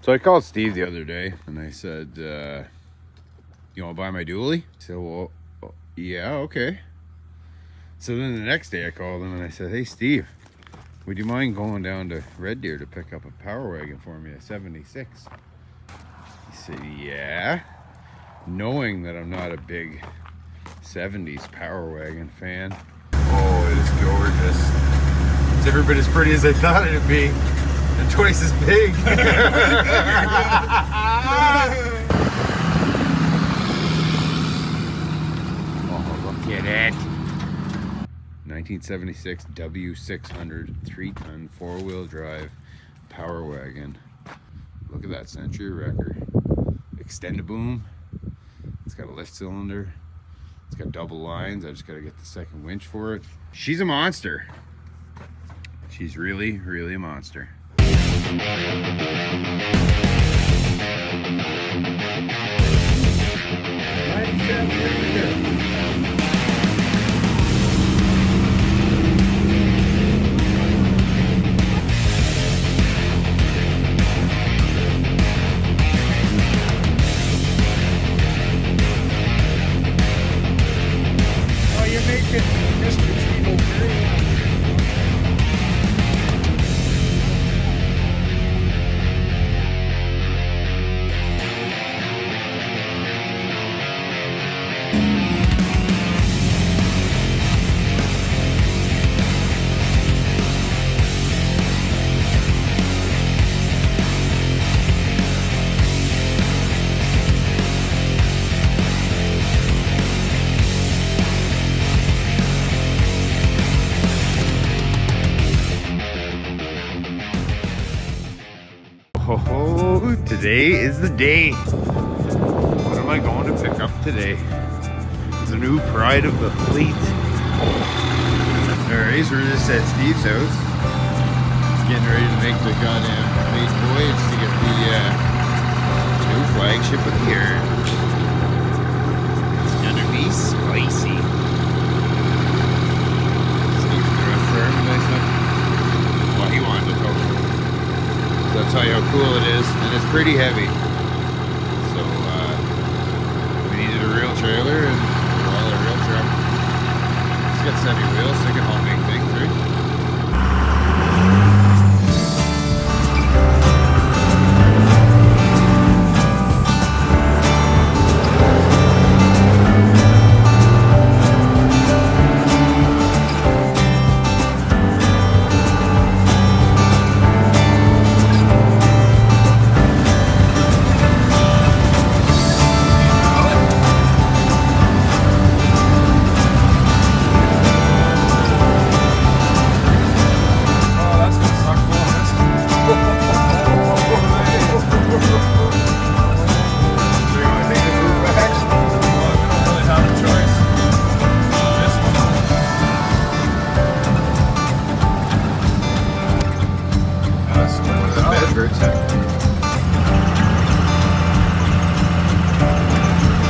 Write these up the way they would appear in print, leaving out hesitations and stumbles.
So I called Steve the other day and I said, you want to buy my dually? He said, well, yeah, okay. So then the next day I called him and I said, hey, Steve, would you mind going down to Red Deer to pick up a Power Wagon for me, a 76? He said, yeah. Knowing that I'm not a big 70s Power Wagon fan. Oh, it is gorgeous. It's every bit as pretty as I thought it'd be. And twice as big. Oh, look at it. 1976 W600 3-ton 4-wheel drive Power Wagon. Look at that Century wrecker. Extend-a-boom. It's got a lift cylinder. It's got double lines. I just got to get the second winch for it. She's a monster. She's really, really a monster. Oh, today is the day. What am I going to pick up today? The new pride of the fleet. Alright, so we're just at Steve's house. Getting ready to make the goddamn maiden voyage to get the new flagship of the year. It's gonna be spicy. Steve's gonna firm nice enough. Well, he wanted to talk. I'll tell you how cool it is, and it's pretty heavy. So we needed a real trailer and a real truck. It's got 70 wheels, so it can haul big things, right?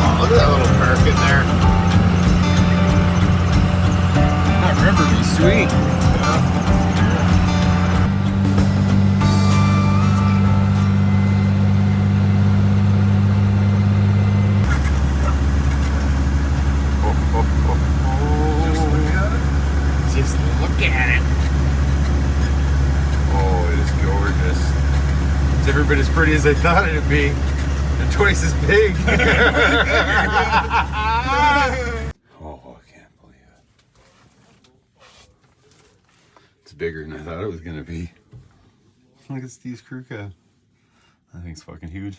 Oh, look at that little perk in there. That river be sweet. Just look at it. Oh, it is gorgeous. It's every bit as pretty as I thought it'd be, and twice as big. Oh, I can't believe it. It's bigger than I thought it was gonna be. Look at Steve's crew cab. That thing's fucking huge.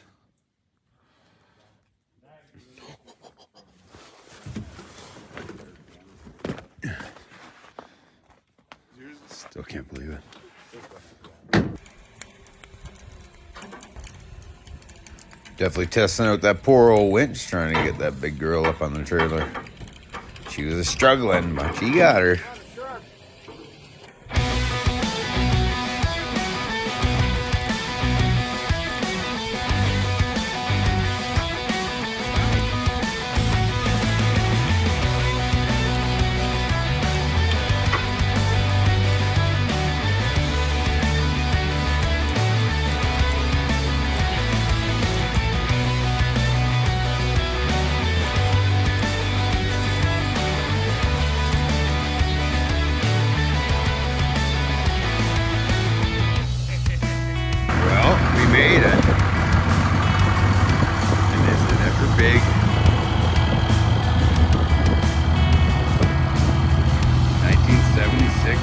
Still can't believe it. Definitely testing out that poor old winch, trying to get that big girl up on the trailer. She was struggling, but she got her. made it. And is it ever big? '76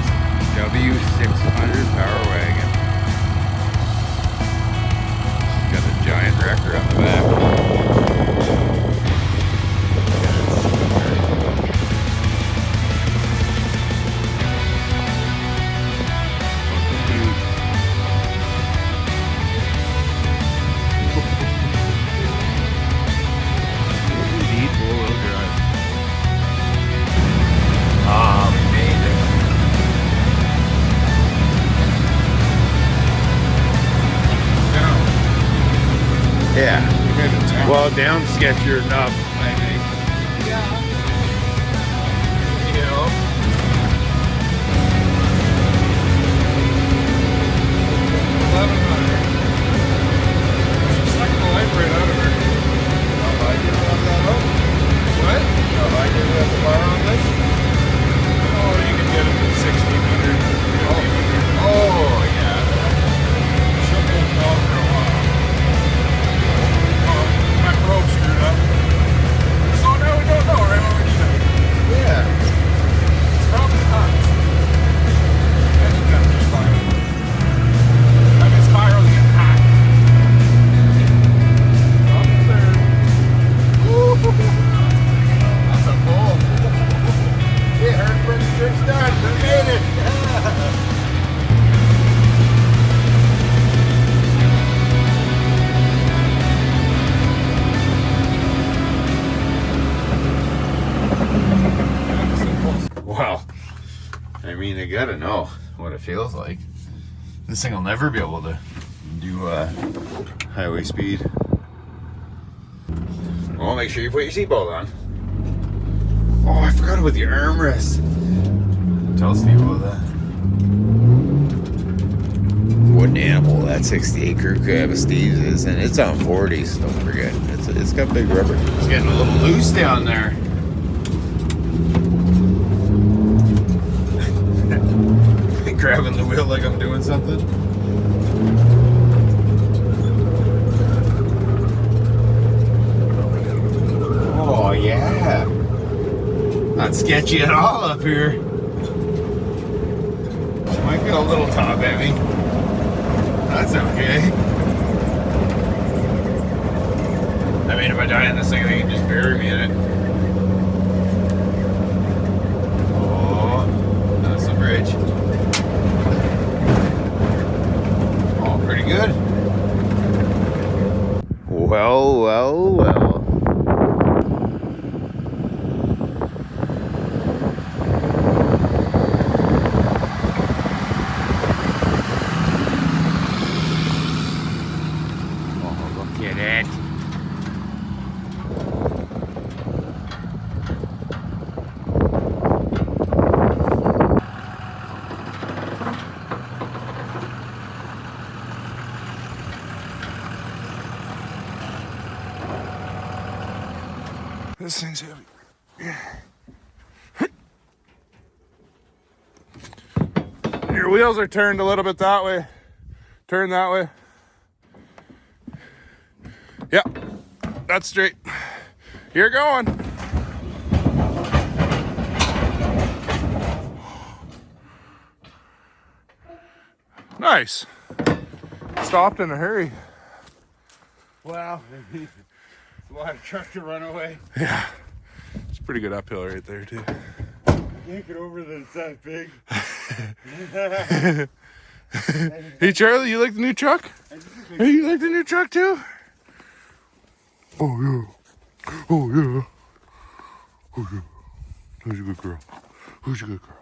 W600 Power Wagon. She's got a giant wrecker on the back. Yeah. Well, down sketchier enough, I think. Yeah. You know. She's sucking the life right out of her. How high do you have that up? What? How high do you have the bar on this? Oh, you can get it to 1,600. Oh, yeah. She'll hold it on for a while. My probe screwed up. So now we don't know, right? What we need to. Yeah. It's probably hot. Engine temperature's fine. I mean, spirals get hot. Up there. That's a pull. Yeah, her first trick's done. We made it. Well, I mean, I gotta know what it feels like. This thing will never be able to do highway speed. Well, make sure you put your seatbelt on. Oh, I forgot about the armrest. Tell Steve about that. What an animal that 68 crew cab of Steve's is, and it's on 40s, don't forget. It's got big rubber. It's getting a little loose down there. Grabbing the wheel like I'm doing something. Oh yeah. Not sketchy at all up here. Might feel a little top heavy. That's okay. I mean, if I die in this thing, they can just bury me in it. Oh, that's the bridge. Pretty good. Well, well, well. Oh, look at it. This thing's heavy. Your wheels are turned a little bit that way. Turn that way. Yep, that's straight. You're going. Nice. Stopped in a hurry. Wow. A lot of truck to run away. Yeah. It's a pretty good uphill right there, too. Can't get over that it's that big. Hey, Charlie, you like the new truck? Hey, you like the new truck, too? Oh, yeah. Oh, yeah. Oh, yeah. Who's a good girl? Who's a good girl?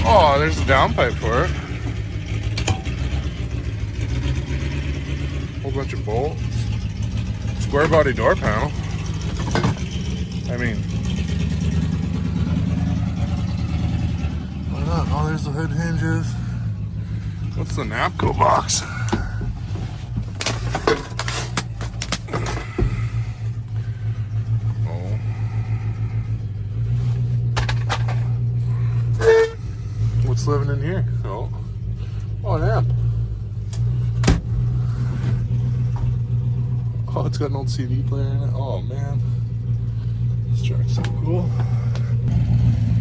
Oh, there's a downpipe for it. Whole bunch of bolts. Square body door panel. I mean, why not? Oh, there's the hood hinges. What's the Napco box? Oh. What's living in here? Oh. Oh, an amp. Oh, it's got an old CD player in it. Oh, man. This truck's so cool.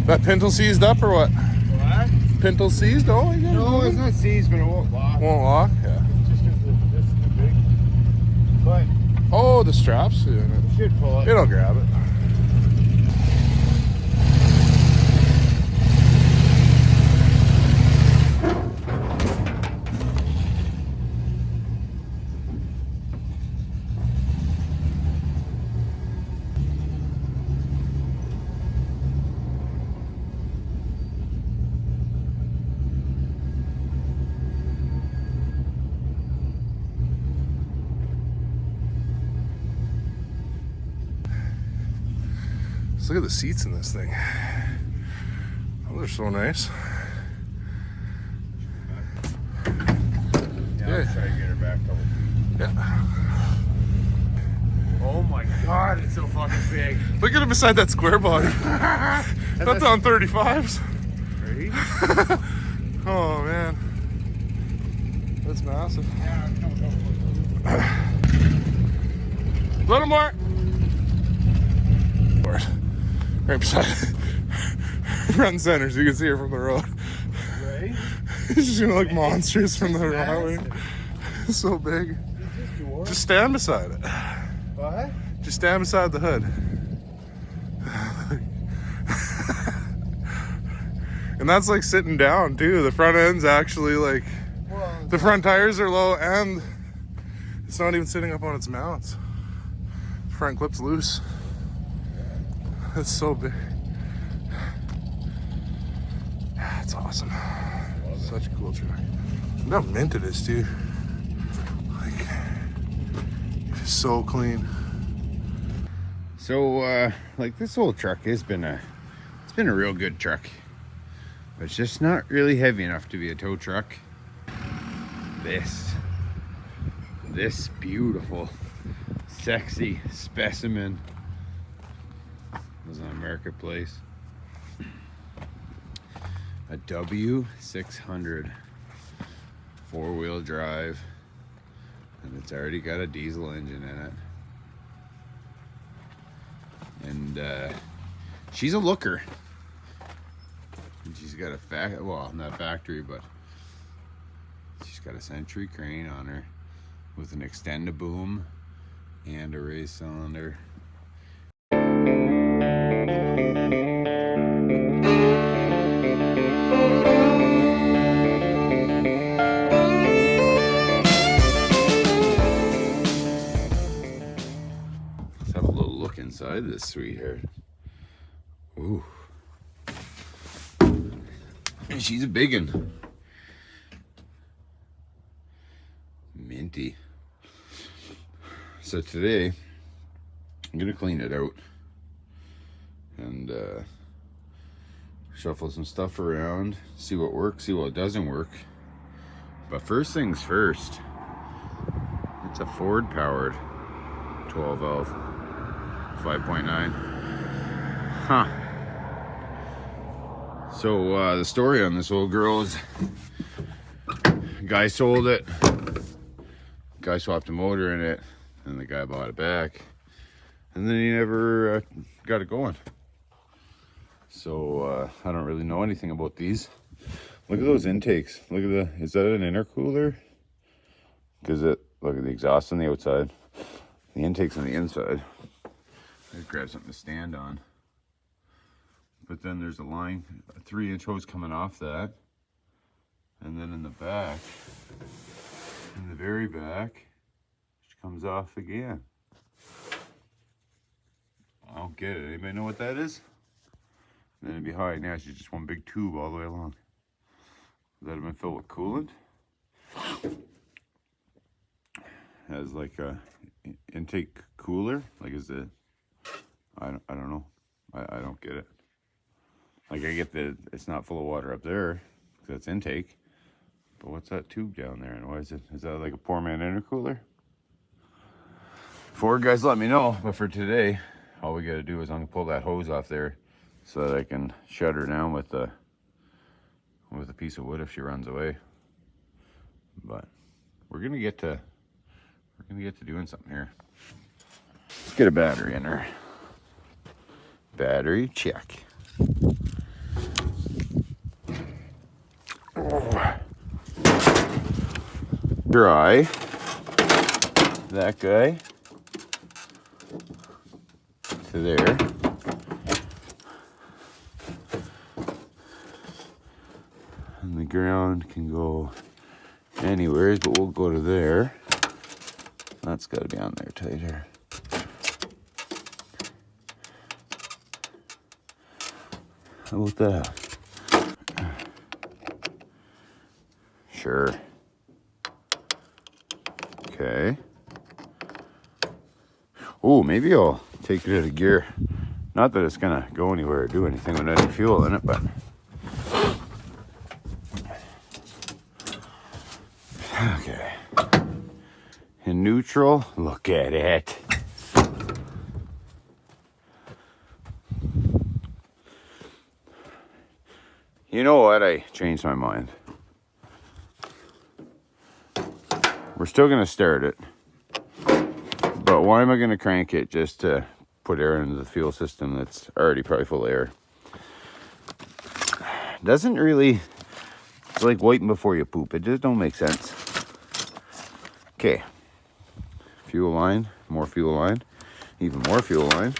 That pintle seized up or what? What? Pintle seized? Oh, yeah. No, it's not seized, but it won't lock. Won't lock? Yeah. Just because this is too big. But Oh, the straps? Yeah, it should pull it. it'll grab it. Let's look at the seats in this thing. Oh, they're so nice. Yeah, I'll try to get her back a couple feet. Yeah. Oh my god, it's so fucking big. Look at it beside that square body. That's on 35s. Right? Oh, man. That's massive. Yeah, no. Little more. Right beside front center, so you can see her from the road. Right? She's just gonna look monstrous from the highway. It's so big. Just stand beside it. What? Just stand beside the hood. And that's like sitting down too. The front end's actually like, the front tires are low and it's not even sitting up on its mounts. The front clip's loose. That's so big. That's awesome. Such a cool truck. Look how mint it is too. Like, it's so clean. So, like this old truck has been a real good truck. But it's just not really heavy enough to be a tow truck. This beautiful, sexy specimen was on Marketplace. A W600 4-wheel drive, and it's already got a diesel engine in it. And she's a looker. And she's got a well, not factory, but she's got a Century crane on her with an extend-a-boom and a raised cylinder. Let's have a little look inside this sweetheart. Ooh. And she's a big one. Minty. So today, I'm gonna clean it out and shuffle some stuff around, see what works, see what doesn't work. But first things first, it's a Ford powered 12 valve 5.9. Huh. So the story on this old girl is, guy sold it, guy swapped a motor in it, and the guy bought it back, and then he never got it going. So I don't really know anything about these. Look at those intakes. Look at is that an intercooler? Because look at the exhaust on the outside, the intake's on the inside. I just grab something to stand on. But then there's a line, a 3-inch hose coming off that. And then in the back, in the very back, which comes off again. I don't get it. Anybody know what that is? And then it'd be high. Now it's just one big tube all the way along. That have been filled with coolant. Has like a intake cooler. Like is it? I don't know. I don't get it. Like I get that it's not full of water up there because that's intake, But what's that tube down there? And why is it? Is that like a poor man intercooler? Ford guys, let me know. But for today, all we got to do is I'm gonna pull that hose off there so that I can shut her down with a piece of wood if she runs away. But we're gonna get to doing something here. Let's get a battery in her. Battery check. Oh. Dry that guy to there. And the ground can go anywhere, but we'll go to there. That's got to be on there tighter. How about that? Sure. Okay. Oh, maybe I'll take it out of gear. Not that it's gonna go anywhere or do anything with any fuel in it, but okay. In neutral, look at it. You know what? I changed my mind. We're still gonna start it, but why am I gonna crank it just to put air into the fuel system that's already probably full of air? Doesn't really, it's like waiting before you poop. It just don't make sense. Okay, fuel line, more fuel line, even more fuel line.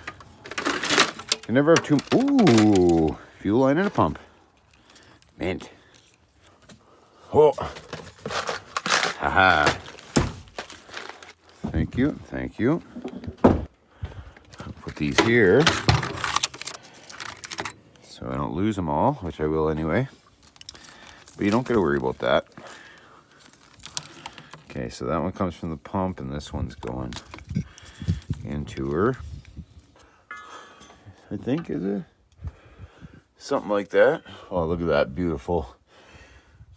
You never have too, ooh, fuel line and a pump. Mint. Oh, haha. Thank you, thank you. Put these here so I don't lose them all, which I will anyway. But you don't got to worry about that. Okay, so that one comes from the pump, and this one's going into her. I think, is it? Something like that. Oh, look at that beautiful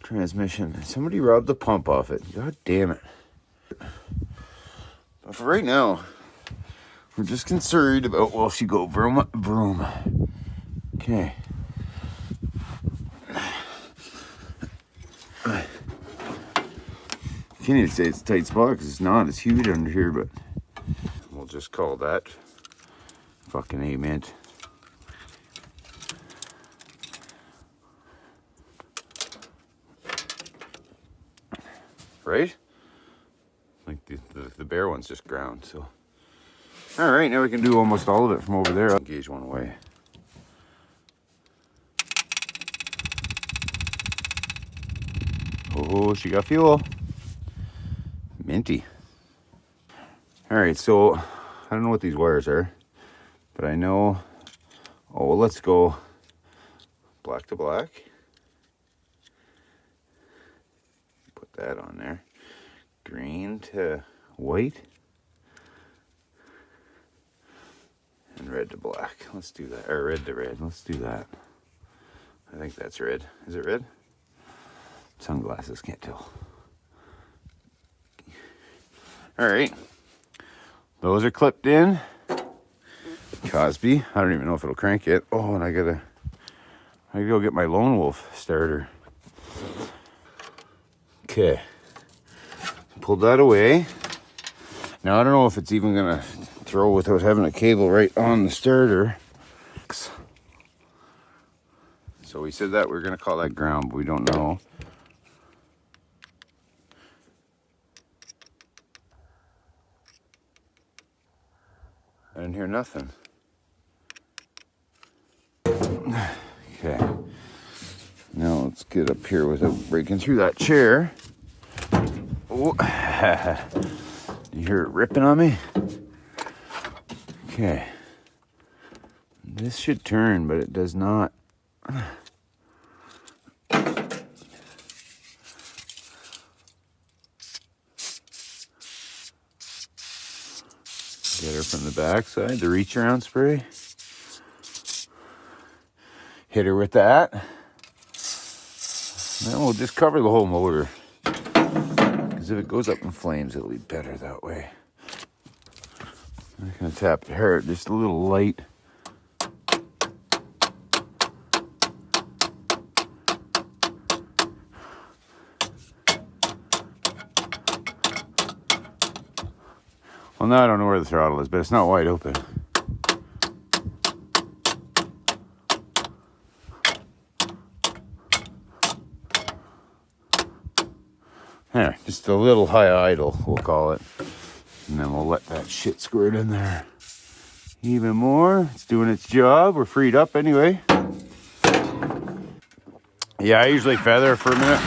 transmission. Somebody robbed the pump off it. God damn it. But for right now, we're just concerned about, well, she go vroom, vroom. Okay. You need to say it's a tight spot because it's not. It's huge under here, but we'll just call that fucking amen. Right? Like the bare one's just ground, so. All right, now we can do almost all of it from over there. I'll gauge one away. Oh, she got fuel. Minty. All right, so I don't know what these wires are, but I know, oh, well, let's go black to black. Put that on there. Green to white. And red to black. Let's do that. Or red to red. Let's do that. I think that's red. Is it red? Sunglasses, can't tell. All right. Those are clipped in. Cosby. I don't even know if it'll crank it. Oh, and I gotta go get my Lone Wolf starter. Okay. Pulled that away. Now I don't know if it's even gonna throw without having a cable right on the starter. So we said that we are gonna call that ground, but we don't know. I didn't hear nothing. Okay. Now let's get up here without breaking through that chair. Oh, you hear it ripping on me? Okay. This should turn, but it does not. Get her from the backside, the reach around spray. Hit her with that. Then we'll just cover the whole motor. Because if it goes up in flames, it'll be better that way. I'm gonna tap it hard, just a little light. Well, now I don't know where the throttle is, but it's not wide open. There, just a little high idle, we'll call it. And then we'll let that shit squirt in there. Even more, it's doing its job. We're freed up anyway. Yeah, I usually feather for a minute.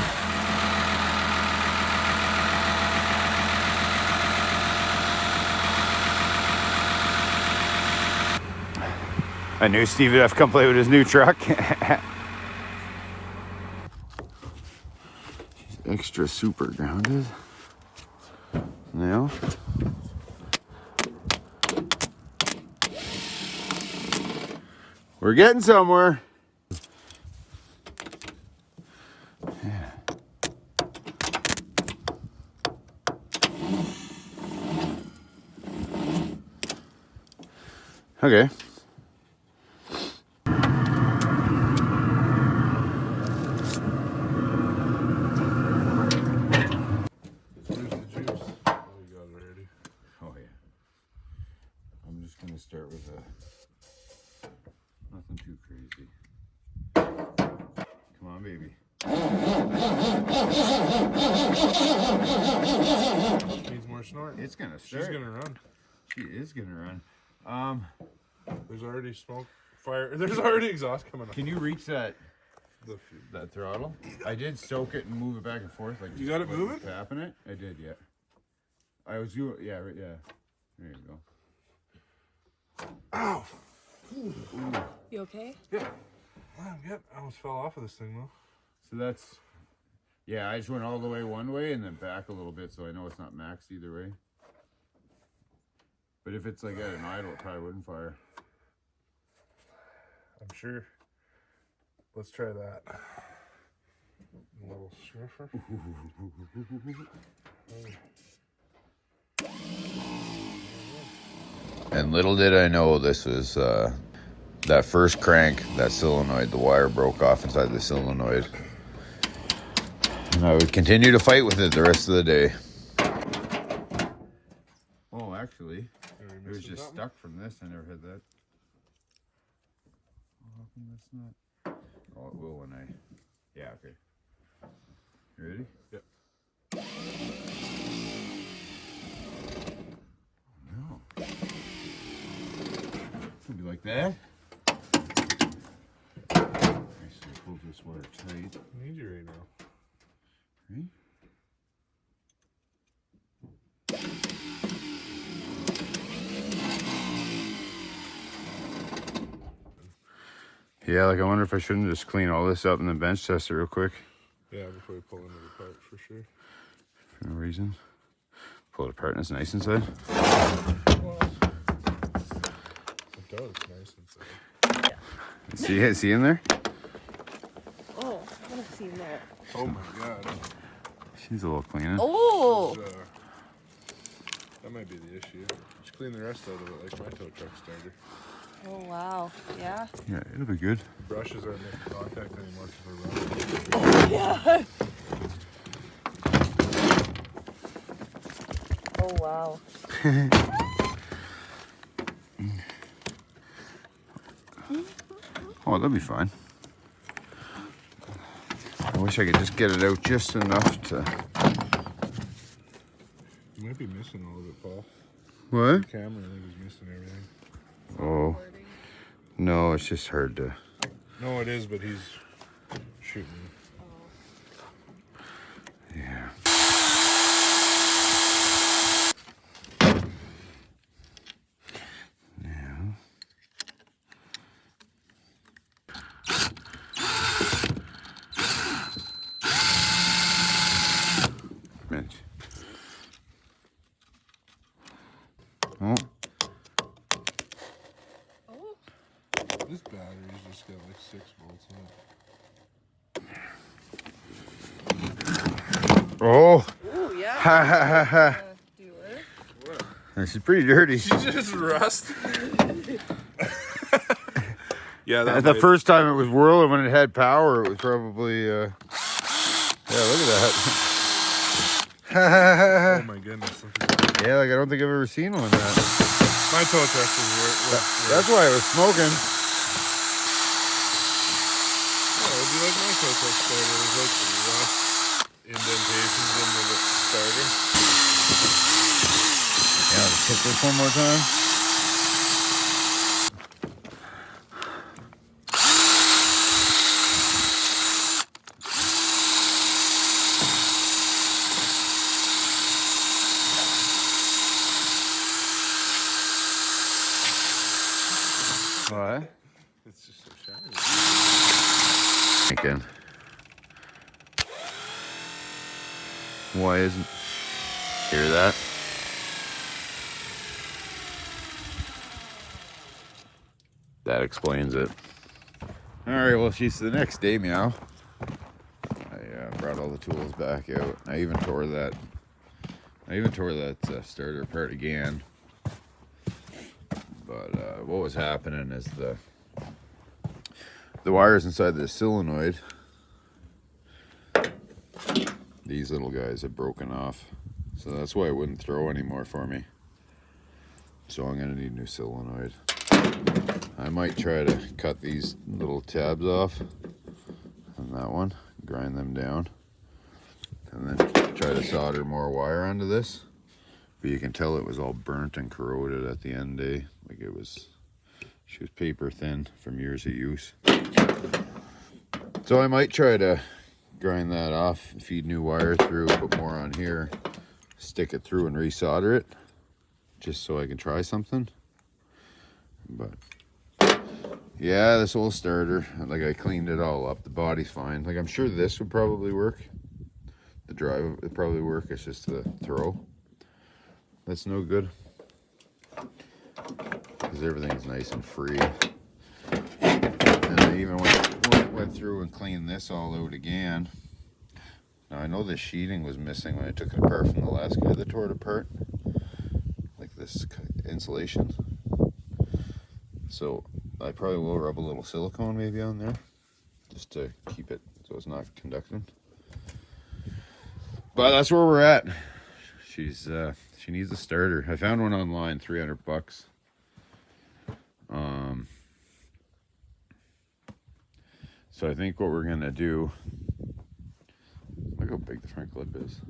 I knew Steve would have to come play with his new truck. She's extra super grounded. Now. We're getting somewhere. Yeah. Okay. Start with nothing too crazy. Come on, baby. Needs more snort. It's gonna start. She's gonna run. She is gonna run. There's already smoke, fire. There's already exhaust coming up. Can you reach that throttle? I did soak it and move it back and forth. Like you got it moving? Tapping it. I did. Yeah. I was doing. Yeah. Right. Yeah. There you go. Ow! You okay? Yeah. I'm good. I almost fell off of this thing though. So that's, yeah, I just went all the way one way and then back a little bit so I know it's not maxed either way. But if it's like at an idle, it probably wouldn't fire. I'm sure. Let's try that. A little sniffer. And little did I know this was that first crank, that solenoid, the wire broke off inside the solenoid. And I would continue to fight with it the rest of the day. Oh, actually, it was just stuck from this. I never had that. How come that's not? Oh, it will when I... Yeah, okay. You ready? Yep. No. Something like that. Actually, pull this wire tight. I need you right now. Ready? Yeah, like I wonder if I shouldn't just clean all this up and then bench test it real quick. Yeah, before you pull into the part for sure. For no reason. Pull it apart and it's nice inside. Well, it does nice inside. Yeah. See in there? Oh, I haven't seen that. Oh my god. She's a little cleaner. Oh! That might be the issue. Just clean the rest out of it like my tow truck starter. Oh, wow. Yeah? Yeah, it'll be good. Brushes aren't making contact anymore because they're Yeah. Oh, wow. Oh, that'll be fine. I wish I could just get it out just enough to... You might be missing all of it, Paul. What? The camera, I think, is missing everything. Oh. No, it's just hard to... No, it is, but he's shooting. Yeah. Now... Mitch. Oh. This battery's just got like 6 volts in it. Oh. Ooh, yeah. Ha ha ha ha. She's pretty dirty. She just rust. Yeah, that The first time it was whirling when it had power, it was probably, yeah, look at that. Oh my goodness. Yeah, like I don't think I've ever seen one that. My tow truck was That's why it was smoking. Oh, it'd be like my tow truck starter. It was like rust indentations in the starter. Yeah, let's hit this one more time. What? It's just so shiny. Again. Why isn't... Hear that? That explains it. Alright, well, she's the next day, meow. I brought all the tools back out. I even tore that starter apart again. But what was happening is the wires inside the solenoid, these little guys had broken off. So that's why it wouldn't throw anymore for me. So I'm gonna need a new solenoid. I might try to cut these little tabs off on that one, grind them down, and then try to solder more wire onto this. But you can tell it was all burnt and corroded at the end day. Like she was paper thin from years of use. So I might try to grind that off, feed new wire through, put more on here, stick it through and resolder it, just so I can try something. But yeah, this old starter, like I cleaned it all up. The body's fine. Like I'm sure this would probably work. The drive would probably work. It's just the throw that's no good, because everything's nice and free. And I even went through and cleaned this all out again. Now I know the sheeting was missing when I took it apart from the last guy that tore it apart, like this insulation. So I probably will rub a little silicone maybe on there, just to keep it so it's not conducting. But that's where we're at. She needs a starter. I found one online, $300. So I think what we're gonna do, look how big the front clip is.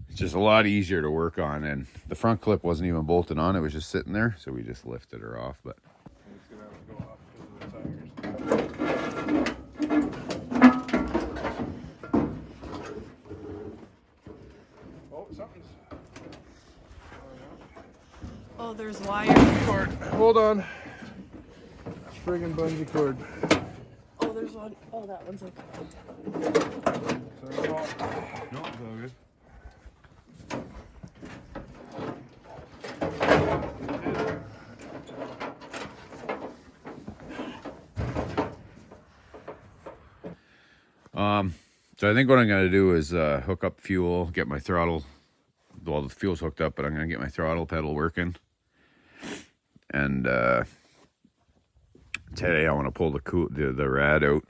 It's just a lot easier to work on, and the front clip wasn't even bolted on, it was just sitting there, so we just lifted her off. But It's gonna have to go off because of the tires. Oh, something's. Oh, there's wire. Cord. Hold on. Friggin' bungee cord. Oh, there's one. Oh, that one's okay. Sorry, no, it's all good. So I think what I'm gonna do is hook up fuel, get my throttle. Well, the fuel's hooked up, but I'm gonna get my throttle pedal working. And today I want to pull the rad out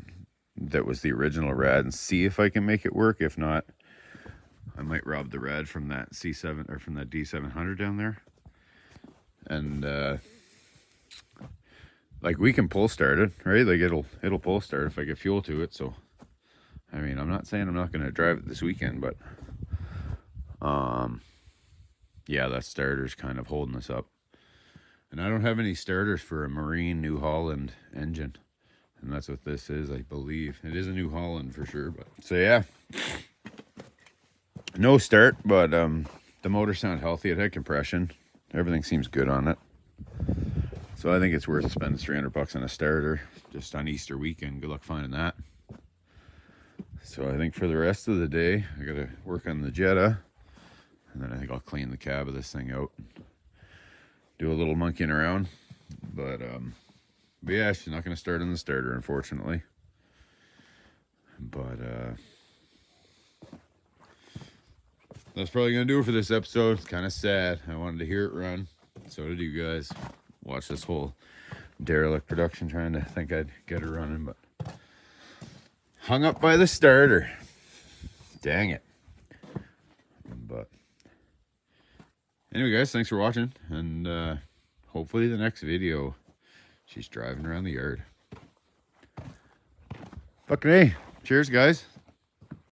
that was the original rad and see if I can make it work. If not, I might rob the rad from that C7 or from that D700 down there. And like we can pull start it, right? Like it'll pull start if I get fuel to it. So I mean, I'm not saying I'm not gonna drive it this weekend, but yeah, that starter's kind of holding us up. And I don't have any starters for a Marine New Holland engine. And that's what this is, I believe. It is a New Holland for sure. But so yeah, no start, but the motor sounded healthy. It had compression. Everything seems good on it. So I think it's worth spending $300 on a starter just on Easter weekend. Good luck finding that. So I think for the rest of the day, I gotta work on the Jetta, and then I think I'll clean the cab of this thing out, do a little monkeying around. But yeah, she's not gonna start on the starter, unfortunately. But that's probably gonna do it for this episode. It's kind of sad. I wanted to hear it run. So did you guys. Watch this whole derelict production, trying to think I'd get her running, but hung up by the starter. Dang it. But anyway, guys, thanks for watching, and hopefully the next video she's driving around the yard. Fuck me. Cheers, guys.